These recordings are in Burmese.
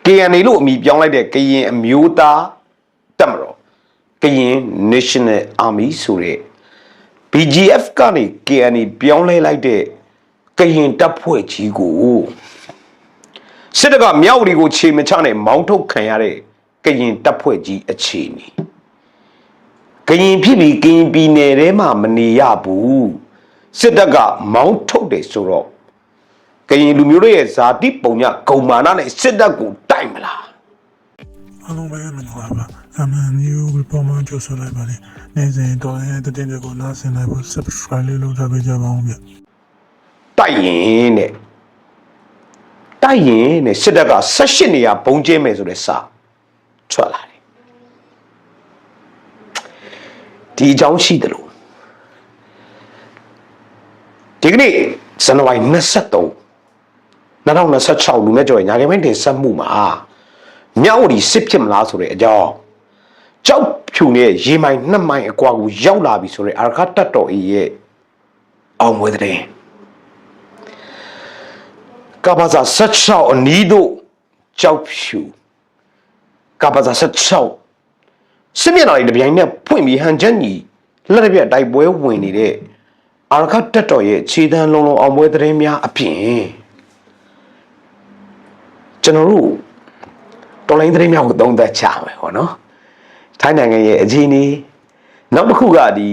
KNA လို့အမည်ပြောင်းလိုက်တဲ့ကရင်အမျိုးသားတပ်မတော်ကရင် National Army ဆိုတဲ့ BGF ကနေ KNA ပြောင်းလဲလိုက်တဲ့ကရင်တပ်ဖွဲ့ကြီးကိုစစ်တပ်ကမြောက်ဝတီကိုခြေမချနဲ့မောင်းထုတ်ခံရတဲ့ကရင်တပ်ဖွဲ့ကြီးအခြေအနေကရင်ဖြစ်ပြီးကရင်ပြည်နယ်ထဲမှာမနေရဘူးစစ်တပ်ကမောင်းထုတ်တယ်ဆိုတော့ကရင်လူမျိုးတွေရဲ့ဇာတိပုံညဂုံမာနနဲ့စစ်တပ်ကိုတိုက်မလားအားလုံးပဲမင်္ဂလာပါအမှန်မျိုးဝပေါ်မှာကြိုဆိုလိုက်ပါတယ်နေ့စဉ်တော်ရဲ့တဲ့တဲ့ကိုနားဆင်လိုက်ဖို့ subscribe လေးလုပ်ထားပေးကြပါဦးဗျတိုက်ရင်နဲ့စစ်တပ်က18နေရာဘုံကျင်းမယ်ဆိုတဲ့စာထွက်လာတယ်ဒီအကြောင်းရှိတယ်လို့ဒီကနေ့ဇန်နဝါရီ23 2026လူမဲ့ကြော်ညာခင်ပိုင်းတင်ဆက်မှုမှာမြောက်ဝတီစစ်ဖြစ်မလားဆိုတဲ့အကြောင်းကြောက်ဖြူနဲ့ရေမိုင်2မိုင်အကွာကိုရောက်လာပြီဆိုတဲ့အာရခတပ်တော်အေးရဲ့အောင်ပွဲတဲ့ကပ္ပဇာ16အနီးတို့ကြောက်ဖြူကပ္ပဇာ16စစ်မျက်နှာတွေတပြိုင်နက်ဖွင့်ပြီးဟန်ချက်ညီလက်တစ်ပြက်တိုက်ပွဲဝင်နေတဲ့အာရခတပ်တော်ရဲ့ခြေတန်းလုံးလုံးအောင်ပွဲတဲ့များအပြင်ကျွန်တော်တို့တော်လိုင်းသတင်းများကိုသုံးသပ်ချမယ်ဟောနော်ထိုင်းနိုင်ငံရဲ့အခြေအနေနောက်တစ်ခုကဒီ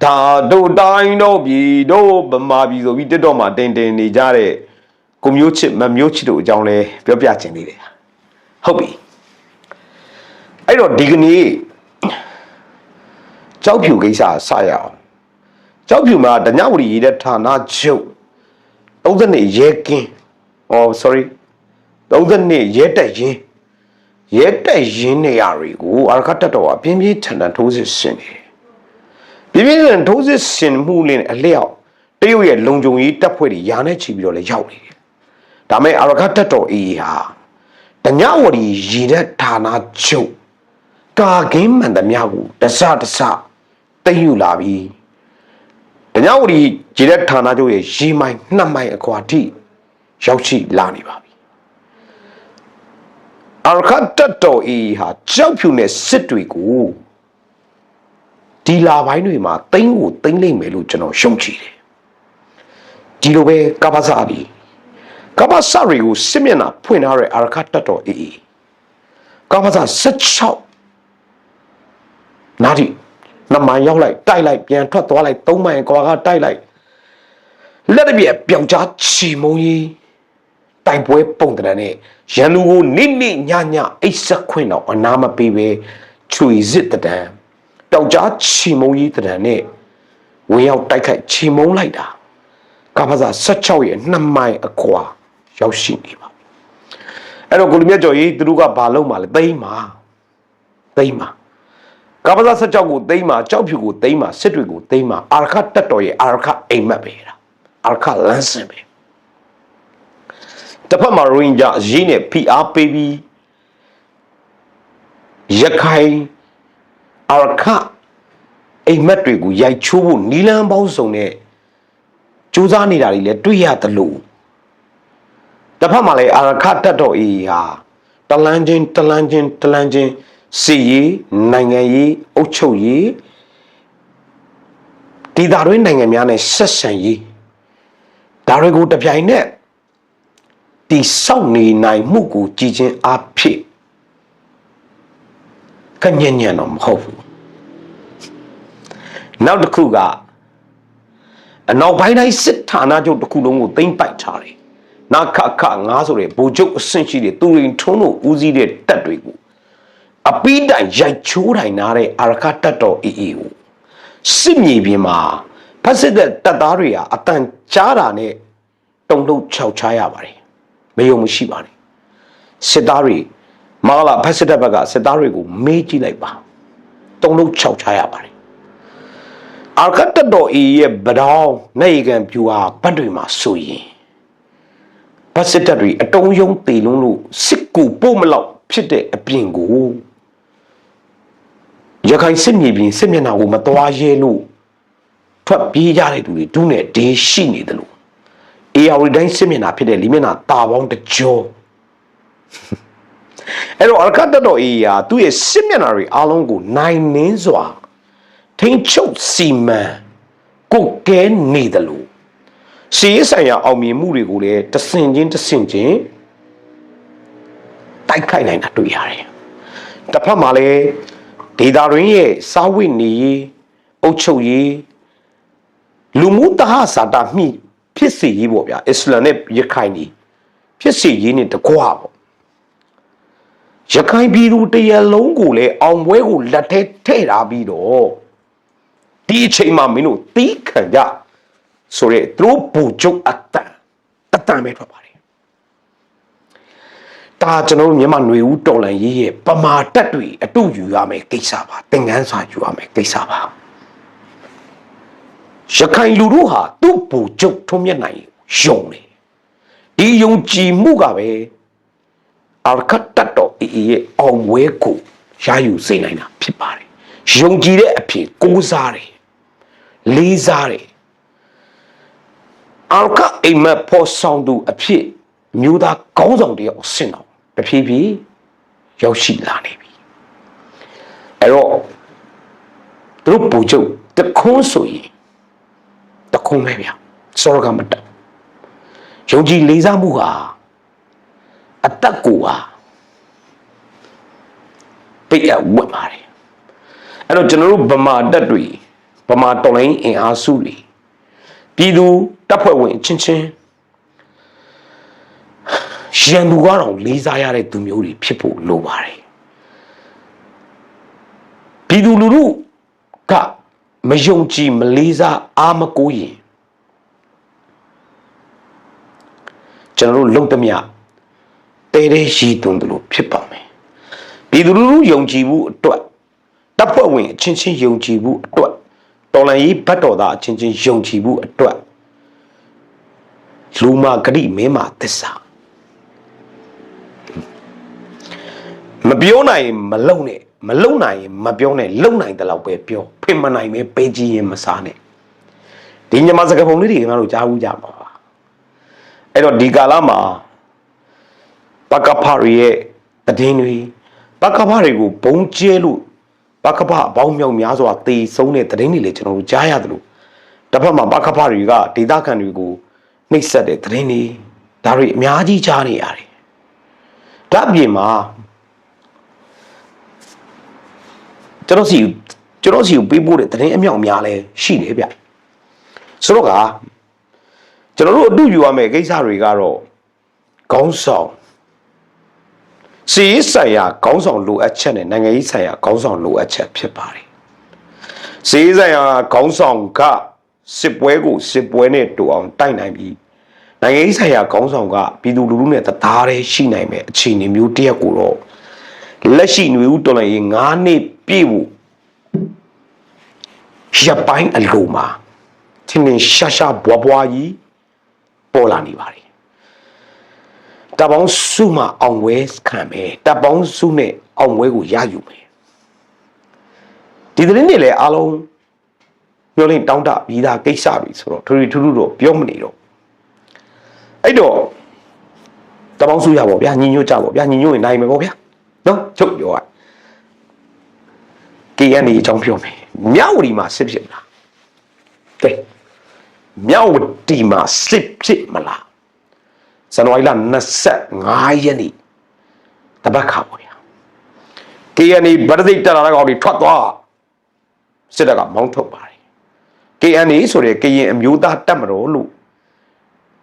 ဒါတို့တိုင်းတို့ပြည်တို့ဗမာပြည်ဆိုပြီးတက်တော့မှတင်နေကြတဲ့ကိုမျိုးချစ်မမျိုးချစ်တို့အကြောင်းလဲပြောပြချင်သေးတယ်ဟုတ်ပြီအဲ့တော့ဒီကနေ့ကြောက်ဖြူကိစ္စဆရအောင်ကြောက်ဖြူမှာတညဝတီရေးတဲ့ဌာနချုပ်32ရဲကင်းsorry 32ရဲတက်ရင်နေရာတွေကိုအာရခတပ်တော်ကပြင်းပြင်းထန်ထန်ထိုးစစ်ဆင်နေတယ်ပြင်းပြင်းထန်ထန်ထိုးစစ်ဆင်မှုနဲ့အလျောက်တရုတ်ရဲ့လုံခြုံရေးတပ်ဖွဲ့တွေယာနဲ့ချီပြီးတော့လည်းရောက်နေတယ်ဒါမဲ့အာရခတပ်တော်အေးဟာတညဝတီရေတဲ့ဌာနချုပ်ကာကင်းမှန်သမျှကိုတစတိတ်ယူလာပြီးတညဝတီရေတဲ့ဌာနချုပ်ရဲ့ရေမိုင်2မိုင်အကွာထိရောက်ရှိလာနေပါပြီအာရခတပ်တော်အေးဟာကြောက်ဖြူနဲ့စစ်တွေကိုဒီလာပိုင်းတွေမှာသိမ်းလိမ့်မယ်လို့ကျွန်တော်ရှုံ့ချတယ်ဒီလိုပဲကပ္ပစာတွေကိုစစ်မျက်နှာဖွင့်ထားတဲ့အာရခတပ်တော်အေးကပ္ပစာ16နားဒီ2မိုင်ရောက်လိုက်တိုက်လိုက်ပြန်ထွက်သွားလိုက်3မိုင်ကွာကတိုက်လိုက်လက်တစ်ပြက်ပြောင်ကြားချီမုံကြီးတိုက်ပွဲပုံတရံနဲ့ရန်သူကိုနိညအိတ်ဆက်ခွင့်တော့အနာမပေးပဲချွေစစ်တံတောက်ကြားချီမုံကြီးတံနဲ့ဝင်ရောက်တိုက်ခိုက်ချီမုံလိုက်တာကပ္ပစာ16ရဲ့2မိုင်အကွာရောက်ရှိနေပါအဲ့တော့ကိုလူမြတ်ကျော်ကြီးသူတို့ကဘာလုပ်မှလဲသိမ်းမှာကပ္ပစာ16ကိုသိမ်းမှာကြောက်ဖြူကိုသိမ်းမှာစစ်တွေကိုသိမ်းမှာအာရခတပ်တော်ရဲ့အာရခအိမ်မက်ပဲလားအာရခလန်းစင်ပဲတစ်ဖက်မှာရိုဟင်ဂျာအရေးနဲ့ဖိအားပေးပြီးရခိုင်အာရခအိမ်မက်တွေကိုရိုက်ချိုးဖို့နီလန်းပေါင်းစုံနဲ့ကြိုးစားနေတာတွေလည်းတွေ့ရတယ်လို့တစ်ဖက်မှာလည်းအာရခတပ်တော်အေးဟာတလန်းချင်းစီရေးနိုင်ငံရေးအုပ်ချုပ်ရေးဒေသတွင်းနိုင်ငံများနဲ့ဆက်ဆံရေးဒါတွေကိုတပြိုင်နက်ဒီစောင့်နေနိုင်မှုကိုကြည်ချင်းအားဖြင့်ကညံ့တော့မဟုတ်ဘူးနောက်တစ်ခုကအနောက်ပိုင်းတိုင်းစစ်ဌာနချုပ်တစ်ခုလုံးကိုသိမ်းပိုက်ထားတယ်နာခ9ဆိုတဲ့ဗိုလ်ချုပ်အဆင့်ရှိတဲ့သူရင်ထွန်းတို့ဦးစီးတဲ့တပ်တွေကိုအပိတိုင်ရိုက်ချိုးတိုင်းနာတဲ့အာရခတပ်တော်အေးကိုစစ်မြေပြင်မှာဖက်စစ်တဲ့တပ်သားတွေဟာအတန်ကြားတာနဲ့တုံ့လောက်ခြောက်ချရပါတယ်မယုံမရှိပါနဲ့စစ်သားတွေမဟာလာဖက်စစ်တပ်ဘက်ကစစ်သားတွေကိုမေးကြည့်လိုက်ပါတုံ့လောက်ခြောက်ချရပါတယ်အာရခတပ်တော်အေးရဲ့ဗဒောင်းနိုင်ကန်ပြူဟာဘတ်တွေမှာဆိုရင်ဖက်စစ်တပ်တွေအတုံးယုံတေလုံးလို့စစ်ကူပို့မလောက်ဖြစ်တဲ့အပြင်ကိုရခိုင်စစ်မြေပြင်စစ်မျက်နှာကိုမသွားရဲလို့ထွက်ပြေးကြတဲ့သူတွေဒုနဲ့ဒေးရှိနေတယ်လို့AR တိုင်းစစ်မျက်နှာဖြစ်တဲ့လီမျက်နှာတာပေါင်းတကြော အဲ့တော့အကတ်တော်အေးရာသူ့ရဲ့စစ်မျက်နှာတွေအားလုံးကိုနိုင်နှင်းစွာထိန်းချုပ်စီမံကိုကဲနေတယ်လို့စီးဆိုင်ရာအောင်မြင်မှုတွေကိုလည်းတဆင့်ချင်းတိုက်ခိုက်နိုင်တာတွေ့ရတယ်။တစ်ဖက်မှာလည်းဒေတာရင်းရဲ့စာဝတ်နေရေးအုပ်ချုပ်ရေးလူမှုတဟဇာတာမိဖြစ်စေရေးပေါ့ဗျာအစ္စလာမ်နဲ့ရခိုင်ကြီးဖြစ်စေရေးနဲ့တကွာပေါ့ရခိုင်ပြည်သူတရလုံးကိုလည်းအောင်ပွဲကိုလက်ထဲထည့်ထားပြီးတော့ဒီအချိန်မှာမင်းတို့တီးခံကြဆိုရဲသူတို့ဘူချုပ်အတန်ပဲထွက်ပါတယ်ဒါကျွန်တော်မြန်မာຫນွေဦးတော်လန်ရေးရဲ့ပမာတက်တွေအတူယူရမယ်ကိစ္စပါသင်ခန်းစာယူရမယ်ကိစ္စပါရခိုင်လူတို့ဟာသူ့ဘူချုပ်ထုံးမြတ်နိုင်ယုံတယ်ဒီယုံကြည်မှုကပဲအာခတ်တတော်အေးရဲ့အောင်ဝဲကိုရယူစေနိုင်တာဖြစ်ပါတယ်ယုံကြည်တဲ့အဖြစ်ကိုးစားတယ်လေးစားတယ်အာခတ်အိမ်မက်ဖို့ဆောင်သူအဖြစ်မျိုးသားကောင်းဆောင်တယောက်ဆင့်တော်တဖြည်းဖြည်းရောက်ရှိလာနေပြီအဲ့တော့သူတို့ဘူချုပ်တခွန်းဆိုရင်တခွန်းပဲဗျာစောရကမတက်ယုံကြည်လေးစားမှုဟာအသက်ကိုဟာပိတ်ရဝတ်ပါတယ်အဲ့တော့ကျွန်တော်တို့ဗမာတက်တွေဗမာတော်လိုင်းအင်အားစုတွေပြည်သူတပ်ဖွဲ့ဝင်ချင်းချင်းရန်သူကတော့လေးစားရတဲ့သူမျိုးတွေဖြစ်ဖို့လိုပါတယ်ပြည်သူလူထုကမယုံကြည်မလေးစားအားမကိုးရင်ကျွန်တော်တို့လုံသမျှတဲတဲရှိသွန်းတယ်လို့ဖြစ်ပါမယ်ပြည်သူလူထုယုံကြည်မှုအတွက်တပ်ဖွဲ့ဝင်အချင်းချင်းယုံကြည်မှုအတွက်တော်လှန်ရေးဘတ်တော်သားအချင်းချင်းယုံကြည်မှုအတွက်လူမဂရိမင်းမသစ္စာမပြောနိုင်မလုံနဲ့မလုံနိုင်ရင်မပြောနဲ့လုံနိုင်တယ်လို့ပဲပြောဖင်မနိုင်ပဲပေးကြည့်ရင်မစားနဲ့ဒီညမစကားပုံလေးတွေကျွန်တော်တို့ကြားဘူးကြပါပါအဲ့တော့ဒီကာလမှာပကဖရီရဲ့တည်င်းတွေပကဖတွေကိုဘုံကျဲလို့ပကဖအပေါင်းမြောက်များစွာတေဆုံးတဲ့တည်င်းတွေလည်းကျွန်တော်တို့ကြားရတယ်လို့တစ်ဖက်မှာပကဖတွေကဒေသခံတွေကိုနှိပ်စက်တဲ့တည်င်းတွေဒါတွေအများကြီးကြားနေရတယ်ဒါအပြင်မှာကျွန်တော်စီကိုပေးပို့တဲ့တရင်အမြောက်အများလဲရှိတယ်ဗျဆိုတော့ကကျွန်တော်တို့အတူယူရမယ့်ကိစ္စတွေကတော့ခေါင်းဆောင်စီးဆိုင်ရာခေါင်းဆောင်လိုအပ်ချက်နဲ့နိုင်ငံရေးဆိုင်ရာခေါင်းဆောင်လိုအပ်ချက်ဖြစ်ပါတယ်စီးဆိုင်ရာခေါင်းဆောင်ကစစ်ပွဲကိုစစ်ပွဲနဲ့တူအောင်တိုက်နိုင်ပြီးနိုင်ငံရေးဆိုင်ရာခေါင်းဆောင်ကပြည်သူလူထုနဲ့တသားတည်းရှိနိုင်မဲ့အခြေအနေမျိုးတရက်ကိုတော့လက်ရှိຫນွေဦးတော်လှန်ရေး9နှစ်ပြည့်ဖို့ရပိုင်းအလိုမှာသင်္င်ရှာဘွားကြီးပေါ်လာနေပါတယ်တပေါင်းစုမှအောင်ဝဲခံမယ်တပေါင်းစုနဲ့အောင်ဝဲကိုရယူမယ်ဒီသတင်းတွေလည်းအားလုံးပြောလိုက်တောင်းတပြီးသားကိစ္စပြီဆိုတော့ထူထူတော့ပြောမနေတော့အဲ့တော့တပေါင်းစုရပါဗျာညီညွတ်ကြပါဗျာညီညွတ်ရင်နိုင်မယ်ပေါ့ဗျာနော်ချုပ်ပြောอ่ะ KNA အကြောင်းပြောမယ်မြောက်ဝတီမှာစစ်ဖြစ်မလားကဲမြောက်ဝတီမှာစစ်ဖြစ်မလားဇန်နဝါရီလ25ရက်နေ့တပတ်ခါပေါ့ဗျာ KNA ဗဒသိတက်လာတဲ့ကောင်တွေထွက်သွားစစ်တပ်ကမောင်းထုတ်ပါတယ် KNA ဆိုတဲ့ကရင်အမျိုးသားတပ်မတော်လို့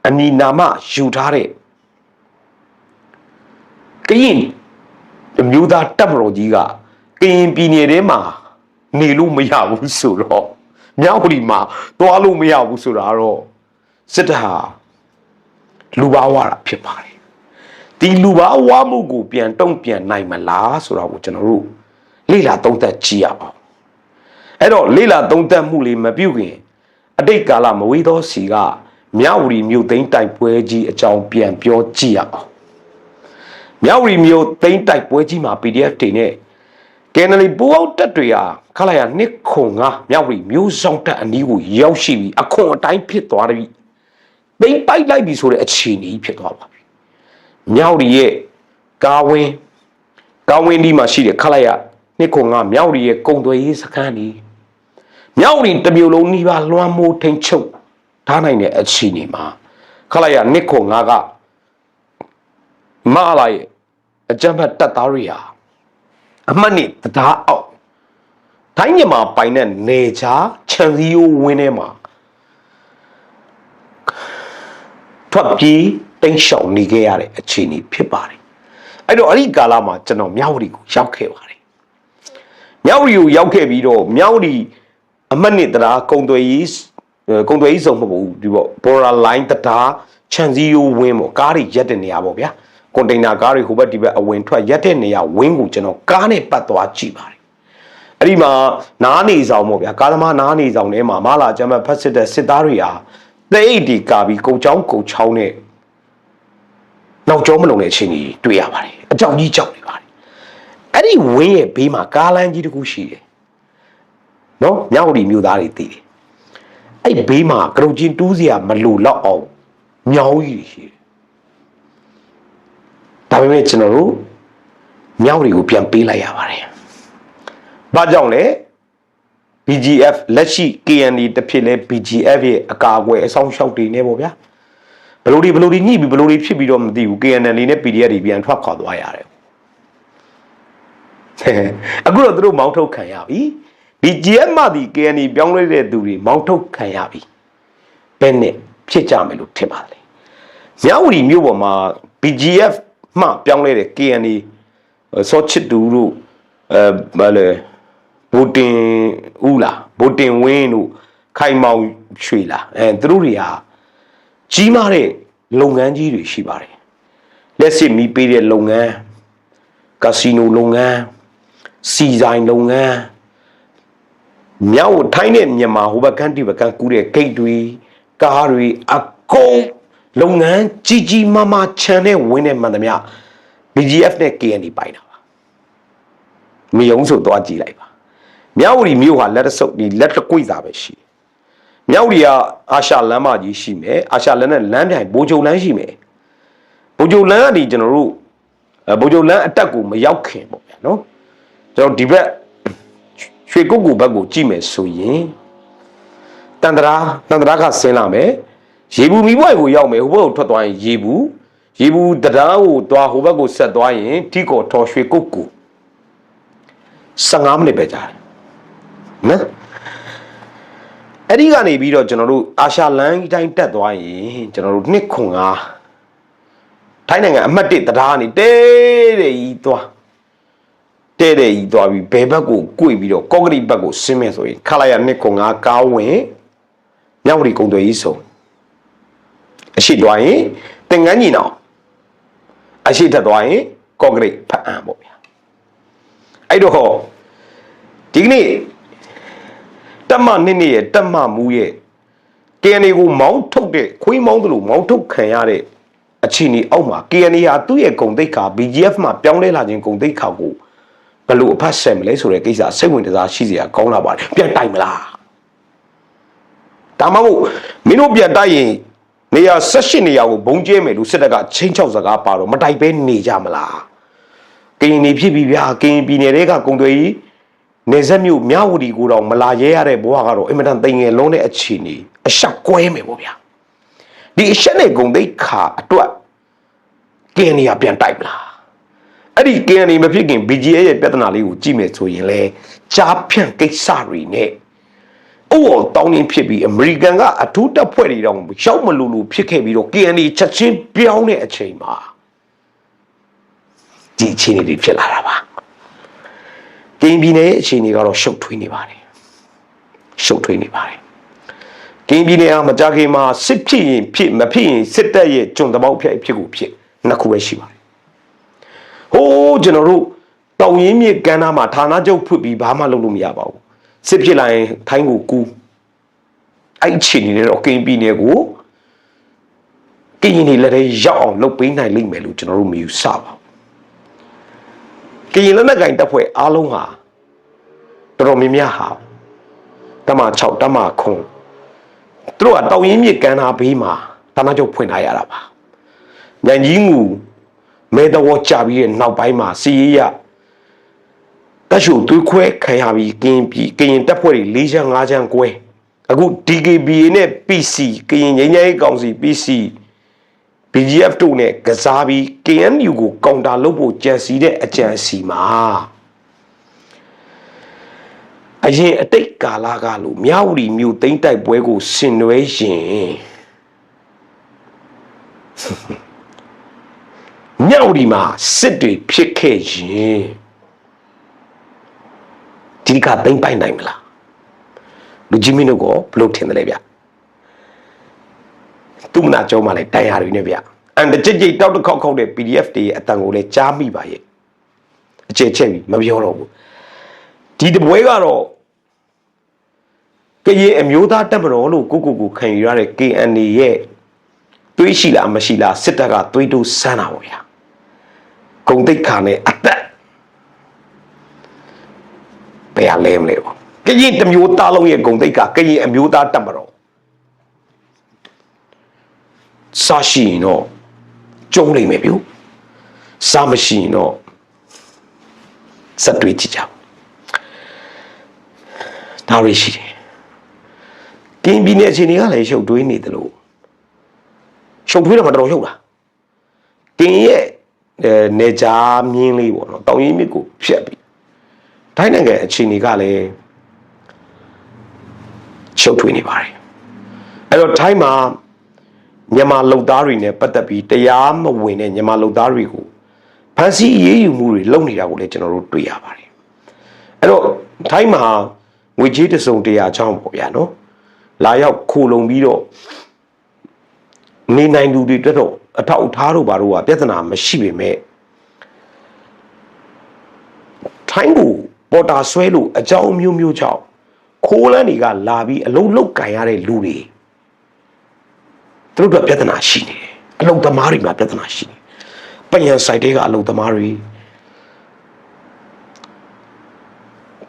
အမည်နာမယူထားတဲ့ကရင်အမျိုးသားတပ်မတော်ကြီးကကရင်ပြည်နယ်ထဲမှာနေလို့မရဘူးဆိုတော့မြောက်ပြည်မှာသွားလို့မရဘူးဆိုတာတော့စစ်တပ်ဟာလူဘာဝတာဖြစ်ပါတယ်ဒီလူဘာဝမှုကိုပြန်တုံ့ပြန်နိုင်မလားဆိုတာကိုကျွန်တော်တို့လေ့လာသုံးသပ်ကြည့်ရအောင်အဲ့တော့လေ့လာသုံးသပ်မှုလေးမပြုတ်ခင်အတိတ်ကာလမဝေးသောစီကမြောက်ပြည်မြို့သိမ်းတိုက်ပွဲကြီးအကြောင်းပြန်ပြောကြည့်ရအောင်မြောက်ပြည်မြို့သိမ်းတိုက်ပွဲကြီးမှာ PDF တွေနဲ့KNL ပူအောင်တက်တွေဟာခလာရနှစ်ခုငါမြောက်ပြည်မြို့ဆောင်တက်အနီးကိုရောက်ရှိပြီးအခွန်အတိုင်းဖြစ်သွားပြီသိမ်းပိုက်လိုက်ပြီဆိုတဲ့အခြေအနေဖြစ်သွားပါပြီမြောက်ပြည်ရဲ့ ကာဝင်းဒီမှာရှိတဲ့ခလိုက်ရနှစ်ခုငါမြောက်ရီရဲ့ကုံသွေးရေးစခန်းဒီမြောက်ရီတစ်မျိုးလုံးနှီးပါလွှမ်းမိုးထိန်ချုပ်ထားနိုင်တဲ့အခြေအနေမှာခလိုက်ရနှစ်ခုငါကမလာရဲ့အကြမ်းဖက်တပ်သားတွေဟာအမှတ်နဲ့တရားအောက်တိုင်းမြန်မာပိုင်တဲ့နေချာခြံစည်းရိုးဝင်းထဲမှာထွက်ပြေးတိမ်းရှောင်နေခဲ့ရတဲ့အခြေအနေဖြစ်ပါတယ်အဲ့တော့အဲ့ဒီကာလမှာကျွန်တော်မြောက်ရီကိုရောက်ခဲ့ပါတယ်မြောက်ရီကိုရောက်ခဲ့ပြီးတော့မြောက်ရီအမှတ်နဲ့တရားကုံသွေးရေးစုံမဟုတ်ဘူးဒီပေါ့ border line တရားခြံစည်းရိုးဝင်းပေါ့ကားတွေရက်တဲ့နေရာပေါ့ဗျာကွန်တိန်နာကားတွေဟိုဘက်ဒီဘက်အဝင်ထွက်ရက်တဲ့နေရာဝင်းကိုကျွန်တော်ကားနဲ့ပတ်သွားကြည့်ပါတယ်အဲ့ဒီမှာနားနေဆောင်ပေါ့ဗျာကားသမားနားနေဆောင်ထဲမှာမလာကျမ်းဖတ်စစ်တဲ့စစ်သားတွေဟာတိတ်ဒီကာပြီးကုံချောင်းနဲ့နောက်ကျောမလုံတဲ့အချိန်ကြီးတွေ့ရပါတယ်အကြောင်းကြီးကြောက်နေပါတယ်အဲ့ဒီဝင်းရဲ့ဘေးမှာကားလမ်းကြီးတစ်ခုရှိတယ်နော်မြောက်ရီမြို့သားတွေသိတယ်အဲ့ဘေးမှာကရုံချင်းတူးစရာမလိုတော့အောင်မြောင်းကြီးရှိတယ်ဒါပေမဲ့ကျွန်တော်တို့မြောက်တွေကိုပြန်ပေးလိုက်ရပါတယ်။ဘာကြောင့်လဲ BGF လက်ရှိ KND တစ်ဖြစ်လဲ BGF ရဲ့အကာအကွယ်အဆောင်ရှောက်တွေနေပေါ့ဗျာ။ဘလို့ဒီညှိပြီးဘလို့ဒီဖြစ်ပြီးတော့မသိဘူး KNL နဲ့ PDF တွေပြန်ထွက်ခွာသွားရတယ်။အခုတော့သူတို့မောင်းထုတ်ခံရပြီ။ BGF မှဒီ KND ပြောင်းလဲတဲ့သူတွေမောင်းထုတ်ခံရပြီ။ဘယ်နဲ့ဖြစ်ကြမယ်လို့ထင်ပါလဲ။မြောက်ရီမြို့ပေါ်မှာ BGFမှပြောင်းလဲတဲ့ KND စောချစ်တူတို့ဘာလဲဘူတင်ဦးလားဘူတင်ဝင်းတို့ခိုင်မောင်ရွှေလားသူတို့တွေဟာကြီးမားတဲ့လုပ်ငန်းကြီးတွေရှိပါတယ်လက်စစ်မီးပေးတဲ့လုပ်ငန်းကာစီနိုလုပ်ငန်းစီဆိုင်လုပ်ငန်းမြောက်ထိုင်းနဲ့မြန်မာဟိုဘက်ကန်ဒီဘက်ကန်ကူးတဲ့ဂိတ်တွေကားတွေအကုန်လုပ်ငန်းကြီးမားခြံနဲ့ဝင်းနဲ့မှန်သမျှ BGF နဲ့ KND ပိုင်တာပါမြေုံဆိုတော့ကြည့်လိုက်ပါမြောက်ရီမြို့ဟာလက်တဆုပ်ဒီလက်တကွေ့စာပဲရှိမြောက်ရီကအာရှလမ်းမကြီးရှိမယ်အာရှလမ်းနဲ့လမ်းပြိုင်ဘိုးဂျုံလမ်းရှိမယ်ဘိုးဂျုံလမ်းကနေကျွန်တော်တို့ဘိုးဂျုံလမ်းအတက်ကိုမရောက်ခင်ပေါ့ဗျာနော်ကျွန်တော်ဒီဘက်ရွှေကုတ်ကူဘက်ကိုကြည့်မယ်ဆိုရင်တန်တရာကဆင်းလာမယ်ရေဘူးမီးပွိုင်ကိုရောက်မယ်ဟိုဘက်ကိုထွက်သွားရင်ရေဘူးတရားကိုသွားဟိုဘက်ကိုဆက်သွားရင်ထီကောထော်ရွှေကုတ်ကူ15မိနစ်ပဲကြာတယ်နော်အဲ့ဒီကနေပြီးတော့ကျွန်တော်တို့အာရှလမ်းတိုင်းတက်သွားရင်ကျွန်တော်တို့2ခွန်5ထိုင်းနိုင်ငံအမှတ်1တရားကနေတဲတဲ့ကြီးသွားပြီးဘယ်ဘက်ကို꿰ပြီးတော့ကော့ကရိတ်ဘက်ကိုဆင်းမယ်ဆိုရင်ခလိုက်ရ2ခွန်5ကားဝင်မြောက်ရီကုံသွေးကြီးဆုံးအရှိသွားရင်တင်ငန်းကြီးနောင်အရှိထက်သွားရင်ကော့ကရိတ်ဖတ်အံပေါ့ဗျာအဲ့တော့ဒီကနေ့တက်မနှစ်ရဲ့တက်မမူရဲ့ KNA ကိုမောင်းထုတ်တဲ့ခွေးမောင်းသလိုမောင်းထုတ်ခံရတဲ့အခြေအနေအောက်မှာ KNA ဟာသူ့ရဲ့ဂုံတိတ်ခါ BGF မှာပြောင်းလဲလာခြင်းဂုံတိတ်ခါကိုဘယ်လိုအဖတ်ဆက်မလဲဆိုတဲ့ကိစ္စစိတ်ဝင်စားရှိစရာကောင်းလာပါတယ်ပြန်တိုက်မလားဒါမှမဟုတ်မင်းတို့ပြန်တိုက်ရင်နေရာ18နေရာကိုဘုံကျဲမယ်လို့စစ်တပ်ကချင်းချောက်စကားပါတော့မတိုက်ပဲနေကြမလားကရင်နေဖြစ်ပြီဗျာကရင်ပြည်နယ်တွေကဂုံတွေကြီးနေဆက်မြို့မြဝတီကိုတော့မလာရဲရတဲ့ဘဝကတော့အင်မတန်တိမ်ငယ်လုံးတဲ့အခြေအနေအဆက်ကွဲမယ်ပေါ့ဗျာဒီအဆက်နဲ့ဂုံတိတ်ခါအတွက်ကင်းနေရပြန်တိုက်မလားအဲ့ဒီကင်းနေမဖြစ်ခင် BGA ရဲ့ပြဿနာလေးကိုကြည့်မယ်ဆိုရင်လေကြားဖြန့်ကိစ္စတွေနဲ့အိုးတောင်းင်းဖြစ်ပြီးအမေရိကန်ကအထူးတပ်ဖွဲ့တွေတော့ရောက်မလို့ဖြစ်ခဲ့ပြီးတော့ KND ချက်ချင်းပြောင်းတဲ့အချိန်မှာဒီအခြေအနေတွေဖြစ်လာတာပါကင်းပြည်နယ်ရဲ့အခြေအနေကတော့ရှုပ်ထွေးနေပါတယ်ကင်းပြည်နယ်ကမကြခင်မှာစစ်ဖြစ်ရင်ဖြစ်မဖြစ်ရင်စစ်တပ်ရဲ့ကျွန်တပေါက်ဖြစ်ကိုဖြစ်နှစ်ခုပဲရှိပါတယ်ဟိုးကျွန်တော်တို့တောင်ရင်းမြစ်ကမ်းနားမှာဌာနချုပ်ဖွင့်ပြီးဘာမှလုပ်လို့မရပါဘူးစစ်ဖြစ်လာရင်ထိုင်းကိုကူးအဲ့အခြေအနေနဲ့တော့ကင်းပြည်နယ်ကိုကင်းရင်လက်ထဲရောက်အောင်လုပ်ပေးနိုင်လိမ့်မယ်လို့ကျွန်တော်တို့မယူဆပါဘူးကရင်လက်နက်ကင်တပ်ဖွဲ့အားလုံးဟာတော်တော်များများဟာတမ6တမ9သူတို့ကတောင်ရင်းမြစ်ကမ်းနားဘေးမှာဌာနချုပ်ဖွင့်ထားရတာပါညန်ကြီးငူ မဲတော်ကြပြီးတဲ့နောက်ပိုင်းမှာစီရေးရတက်ရှုသွေးခွဲခံရပြီးကရင်တပ်ဖွဲ့တွေ4ချမ်း5ချမ်းကွဲအခု DKBA နဲ့ PC ကရင်ငြိမ်းချမ်းရေးကောင်စီ PC BGF တို့နဲ့ကစားပြီး KNU ကိုကောင်တာလုပ်ဖို့ကြံစီတဲ့အကြံစီမှာအရင်အတိတ်ကာလကလို့မြဝတီမြို့သိမ်းတိုက်ပွဲကိုဆင်နွှဲရင်မြဝတီမှာစစ်တွေဖြစ်ခဲ့ရင်ဒီကသိမ်းပိုက်နိုင်မလားလူကြီးမင်းတို့ကဘလို့ထင်တယ်လဲဗျသူမနာကြောမှလည်းတိုင်ရတွေနဲ့ဗျအန်တကြိတ်တောက်တစ်ခေါက်ခေါက်တဲ့ PDF တွေရဲ့အတန်ကိုလည်းကြားမိပါရဲ့အကျယ်ချက်ပြီးမပြောတော့ဘူးဒီတပွဲကတော့ကရင်အမျိုးသားတပ်မတော်လို့ကိုခံယူရတဲ့ KNA ရဲ့တွေးရှိလားမရှိလားစစ်တပ်ကတွေးတို့စမ်းတာပေါ့ဗျာဂုံတိတ်ခါနဲ့အသက်ဘယ်လဲမလဲပေါ့ကရင်တမျိုးသားလုံးရဲ့ဂုံတိတ်ခါကရင်အမျိုးသားတပ်မတော်စားရှိရင်တော့ကျုံးနိုင်မယ်ဗျစားမရှိရင်တော့စက်တွေးကြည့်ကြဒါရရှိတယ်ကင်းပြည်နယ်အခြေအနေကလည်းရှုပ်တွေးနေတယ်လို့ရှုပ်တွေးတော့မတော်ရှုပ်တာကင်းရဲ့နေကြမြင်းလေးပေါ့နော်တောင်ရင်မြစ်ကိုဖြတ်ပြီးတိုင်းနိုင်ငံအခြေအနေကလည်းရှုပ်ထွေးနေပါတယ်အဲ့တော့ထိုင်းမှာမြန်မာလုံသားတွေနဲ့ပတ်သက်ပြီးတရားမဝင်တဲ့မြန်မာလုံသားတွေကိုဖမ်းဆီးရေးယူမှုတွေလုပ်နေတာကိုလည်းကျွန်တော်တို့တွေ့ရပါတယ်အဲ့တော့ထိုင်းမှာငွေကြေးတစုံတရာချောင်းပေါ့ဗျာနော်လာရောက်ခိုလုံပြီးတော့နေနိုင်သူတွေအတွက်တော့အထောက်အထားတို့ဘာလို့ပြဿနာမရှိပေမဲ့ထိုင်းကိုပေါ်တာဆွဲလို့အကြောင်းမျိုးမျိုးကြောင့်ခိုးလန်းတွေကလာပြီးအလုံးလုံးကန်ရတဲ့လူတွေသူတို့ပြဿနာရှိနေတယ်အလုံသမားတွေမှာပြဿနာရှိနေပယံဆိုင်တွေကအလုံသမားတွေ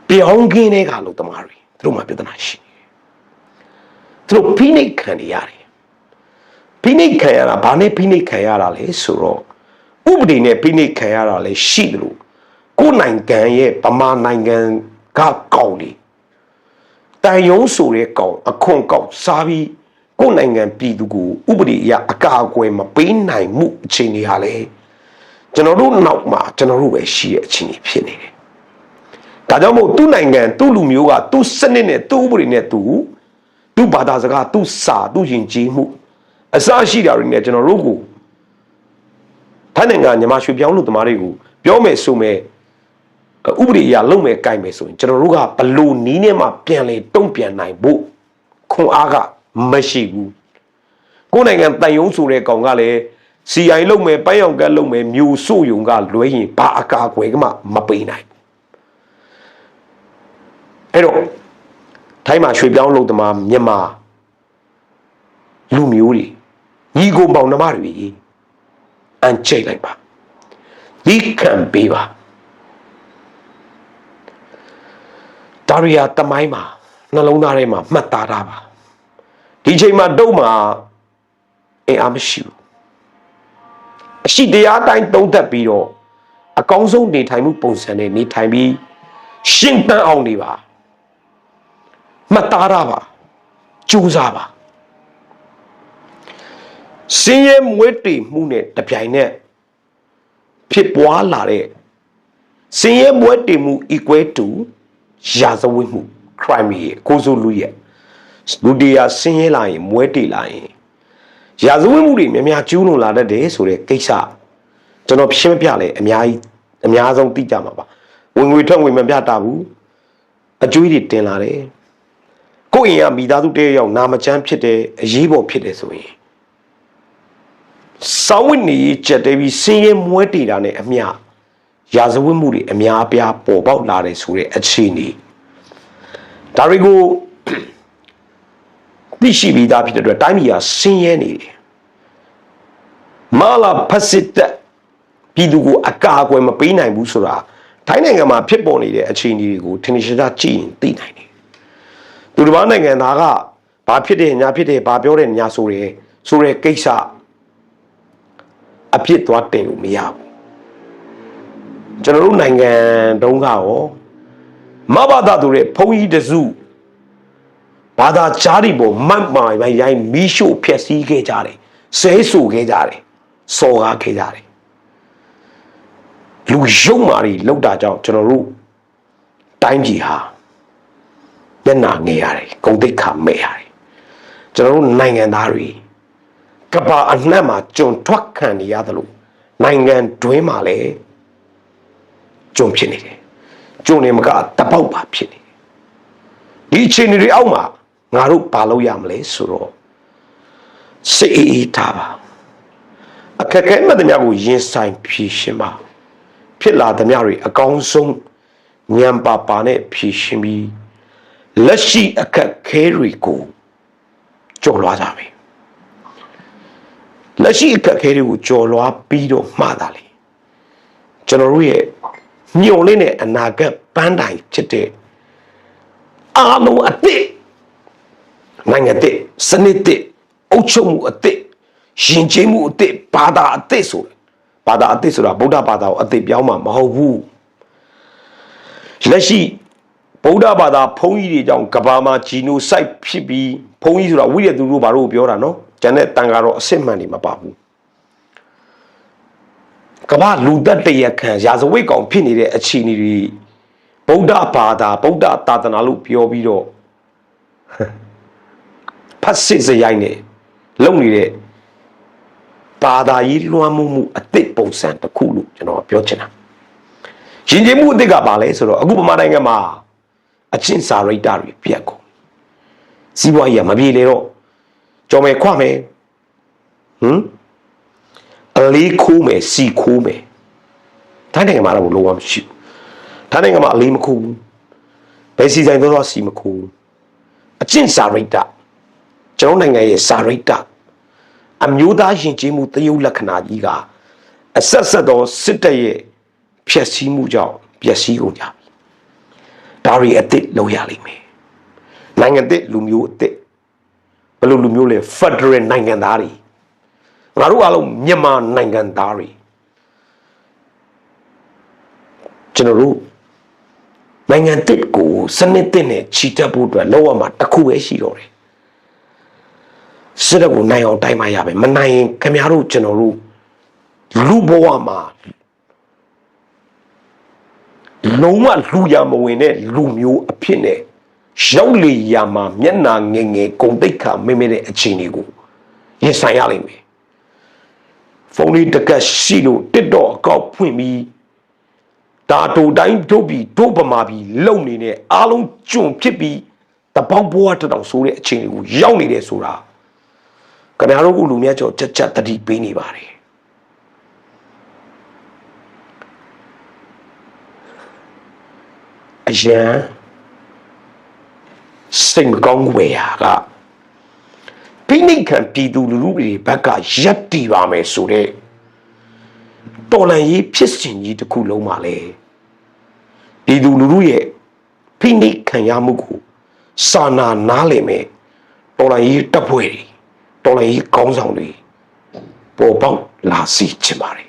ပြောင်းကင်းတွေကအလုံသမားတွေသူတို့မှာပြဿနာရှိနေသူတို့ဖိနှိပ်ခံနေရတယ်ဖိနှိပ်ခံရတာဘာနဲ့ဖိနှိပ်ခံရတာလဲဆိုတော့ဥပဒေနဲ့ဖိနှိပ်ခံရတာလဲရှိတယ်လို့ကိုယ်နိုင်ငံရဲ့ဗမာနိုင်ငံကကောင်းလေတန်ယုံဆိုတဲ့ကောင်အခွန်ကောက်စားပြီးကိုယ်နိုင်ငံပြည်သူကိုဥပဒေအရအကာအကွယ်မပေးနိုင်မှုအခြေအနေဟာလေကျွန်တော်တို့နောက်မှာကျွန်တော်တို့ပဲရှိတဲ့အခြေအနေဖြစ်နေတယ်ဒါကြောင့်မို့သူ့နိုင်ငံသူ့လူမျိုးကသူ့စနစ်နဲ့သူ့ဥပဒေနဲ့သူ့ဘာသာစကားသူ့စာသူ့ယဉ်ကျေးမှုအစရှိတာတွေနဲ့ကျွန်တော်တို့ကိုထိုင်းနိုင်ငံညီမရွှေပြောင်းလူသမားတွေကိုပြောမယ်ဆိုမယ်ဥပဒေအရလုံမယ်ကြိုက်မယ်ဆိုရင်ကျွန်တော်တို့ကဘလို့နီးနဲ့မှပြန်လေတုံ့ပြန်နိုင်ဖို့ခွန်အားကမရှိဘူးကိုယ်နိုင်ငံတန်ယုံဆိုတဲ့ကောင်ကလည်း CI လုံမယ်ပန်းရောင်ကတ်လုံမယ်မျိုးစို့ယုံကလွဲရင်ဘာအကာအကွယ်ကမှမပေးနိုင်အဲ့တော့ထိုင်းမှာရွှေပြောင်းလုံသမားမြန်မာလူမျိုးတွေညီကိုပေါင်နှမတွေအန်ချိတ်လိုက်ပါဒီခံပေးပါဒါရီယာတမိုင်းမှာနှလုံးသားထဲမှာမှတ်သားထားပါဒီချိန်မှာတုံးမှာအင်အားမရှိဘူးအရှိတရားတိုင်းသုံးသပ်ပြီးတော့အကောင်းဆုံးနေထိုင်မှုပုံစံနဲ့နေထိုင်ပြီးရှင်းတန်းအောင်နေပါမှတ်သားထားပါကြိုးစားပါစင်းရဲမွေးတေမှုနဲ့တပြိုင်နက်ဖြစ်ပွားလာတဲ့စင်းရဲမွေးတေမှု equal to ရာဇဝတ်မှု crime ရဲ့ကိုစိုးလူရဲ့လူတရားစင်းရဲလာရင်မွဲတေလာရင်ရာဇဝတ်မှုတွေများများကျူးလွန်လာတတ်တယ်ဆိုတဲ့ကိစ္စကျွန်တော်ရှင်းပြလဲအများဆုံးသိကြမှာပါဝင်ငွေထွက်ငွေမပြတာဘူးအကျွေးတွေတင်လာတယ်ကိုယ့်အိမ်ကမိသားစုတည်းရောက်နာမချမ်းဖြစ်တယ်အရေးပေါ်ဖြစ်တယ်ဆိုရင်စောင်းဝိနေချက်တဲပြီးစင်းရဲမွဲတေတာနဲ့အမျှရာဇဝတ်မှုတွေအများအပြားပေါ်ပေါက်လာတယ်ဆိုတဲ့အခြေအနေဒါတွေကိုသိရှိပြီးသားဖြစ်တဲ့အတွက်တိုင်းပြည်ကဆင်းရဲနေတယ်မာလာဖက်စစ်တပ်ပြည်သူကိုအကာအကွယ်မပေးနိုင်ဘူးဆိုတာထိုင်းနိုင်ငံမှာဖြစ်ပေါ်နေတဲ့အခြေအနေတွေကိုထင်ထင်ရှားရှားကြည့်ရင်သိနိုင်တယ်သူတစ်ပါးနိုင်ငံသားကဘာဖြစ်တယ်ညာဖြစ်တယ်ဘာပြောတယ်ညာဆိုတဲ့ကိစ္စအဖြစ်သွားတင်လို့မရဘူး ကျွန်တော်တို့နိုင်ငံတုန်းကရောမဘာသာတို့ရဲ့ဘုံကြီးတစုဘာသာကြားတွေပေါ်မတ်မိုင်ရိုင်းမီးရှို့ဖျက်ဆီးခဲ့ကြတယ်ဆဲဆူခဲ့ကြတယ်စော်ကားခဲ့ကြတယ်လူယုံမာတွေလောက်တာကြောင့်ကျွန်တော်တို့တိုင်းပြည်ဟာမျက်နှာငယ်ရတယ်ဂုဏ်သိက္ခာမဲ့ရတယ်ကျွန်တော်တို့နိုင်ငံသားတွေကမ္ဘာအနှံ့မှာကျွန်ထွက်ခံနေရတယ်လို့နိုင်ငံတွင်းမှာလည်းကျွန်ဖြစ်နေတယ်ကျွန်နေမကတပေါက်ပါဖြစ်နေတယ်ဒီအချိန်တွေအောက်မှာငါတို့ပါလို့ရမလဲဆိုတော့စိတ်အေးထားပါအခက်အခဲမှတ်သမျှကိုရင်ဆိုင်ဖြေရှင်းပါဖြစ်လာသမျှတွေအကောင်းဆုံးဉာဏ်ပါပါနဲ့ဖြေရှင်းပြီးလက်ရှိအခက်ခဲတွေကိုကျော်လွှားကြမယ်လက်ရှိအခက်ခဲတွေကိုကျော်လွှားပြီးတော့မှသာလေကျွန်တော်တို့ရဲ့ညှို့လေးနဲ့အနာဂတ်ပန်းတိုင်ဖြစ်တဲ့အားလုံးအသစ်နိုင်ငံအသစ်စနစ်အသစ်အုပ်ချုပ်မှုအသစ်ယဉ်ကျေးမှုအသစ်ဘာသာအသစ်ဆိုတယ်ဘာသာအသစ်ဆိုတာဗုဒ္ဓဘာသာကိုအသစ်ပြောင်းမှာမဟုတ်ဘူးလက်ရှိဗုဒ္ဓဘာသာဘုန်းကြီးတွေကြောင့်ကဘာမှာဂျီနိုဆိုက်ဖြစ်ပြီးဘုန်းကြီးဆိုတာဝိရသူတို့ဘာလို့ပြောတာနော်ကျန်တဲ့တန်ဃာတော်အစစ်မှန်တွေမပါဘူးကဘာလူသက်တရခံရာဇဝိတ်ကောင်ဖြစ်နေတဲ့အခြေအနေတွေဗုဒ္ဓဘာသာဗုဒ္ဓသာသနာလို့ပြောပြီးတော့ဖတ်စစ်စရိုက်နဲ့လုံနေတဲ့ဘာသာရေးလွှမ်းမိုးမှုအသစ်ပုံစံတစ်ခုလို့ကျွန်တော်ပြောချင်တာယဉ်ကျေးမှုအသစ်ကဘာလဲဆိုတော့အခုဗမာနိုင်ငံမှာအချင်းစာရိတ္တတွေပြတ်ကုန်စီးပွားရေးကမပြေလေတော့ကြော်မယ်ခွမယ်အလေးခိုးမယ်စီခိုးမယ်တိုင်းနိုင်ငံမှာတော့လုံးဝမရှိဘူးတိုင်းနိုင်ငံမှာအလေးမခိုးဘူးဘယ်စီဆိုင်တော့စီမခိုးဘူးအချင်းစာရိတ္တကျွန်တော်နိုင်ငံရဲ့စာရိတ္တအမျိုးသားယဉ်ကျေးမှုသရုပ်လက္ခဏာကြီးကအဆက်ဆက်သောစစ်တပ်ရဲ့ဖျက်ဆီးမှုကြောင့်ပျက်စီးကုန်ကြပြီဒါတွေအသစ်လုပ်ရလိမ့်မယ်နိုင်ငံသစ်လူမျိုးအသစ်ဘယ်လိုလူမျိုးလဲဖက်ဒရယ်နိုင်ငံသားတွေငါတို့အားလုံးမြန်မာနိုင်ငံသားတွေကျွန်တော်တို့နိုင်ငံသစ်ကိုစနစ်သစ်နဲ့ချီတက်ဖို့အတွက်လောက်ရမှာတစ်ခုပဲရှိတော့တယ်စစ်တပ်ကိုနိုင်အောင်တိုင်းမရပဲမနိုင်ရင်ခင်ဗျားတို့ကျွန်တော်တို့လူဘဝမှာလုံးဝလူရမဝင်တဲ့လူမျိုးအဖြစ်နဲ့ရောက်လေရာမှာမျက်နာငယ်ငယ်ဂုံတိတ်ခါမိမ့်တဲ့အခြေအနေကိုရင်ဆိုင်ရလိမ့်မယ်ဖုန်းလေးတကက်ရှိလို့တစ်တော့အကောက်ဖွင့်ပြီးဒါတူတိုင်းတို့ပြီးတို့ပမာပြီးလုံနေတဲ့အားလုံးကျွံဖြစ်ပြီးတပေါက်ဘဝတောင်ဆိုတဲ့အခြေအနေကိုရောက်နေတယ်ဆိုတာခင်ဗျားတို့ကလူများကြောချက်တတိပေးနေပါတယ်အရန်စိတ်မကောင်းွယ်ရာကဖိနှိပ်ခံပြည်သူလူထုတွေဘက်ကရက်တီပါမယ်ဆိုတဲ့တော်လန်ရေးဖြစ်စဉ်ကြီးတစ်ခုလုံးမှာလေပြည်သူလူထုရဲ့ဖိနှိပ်ခံရမှုကိုစာနာနားလည်မယ်တော်လန်ရေးတပ်ဖွဲ့တွေတော်လန်ရေးခေါင်းဆောင်တွေပေါ်ပေါက်လာစီချင်ပါတယ်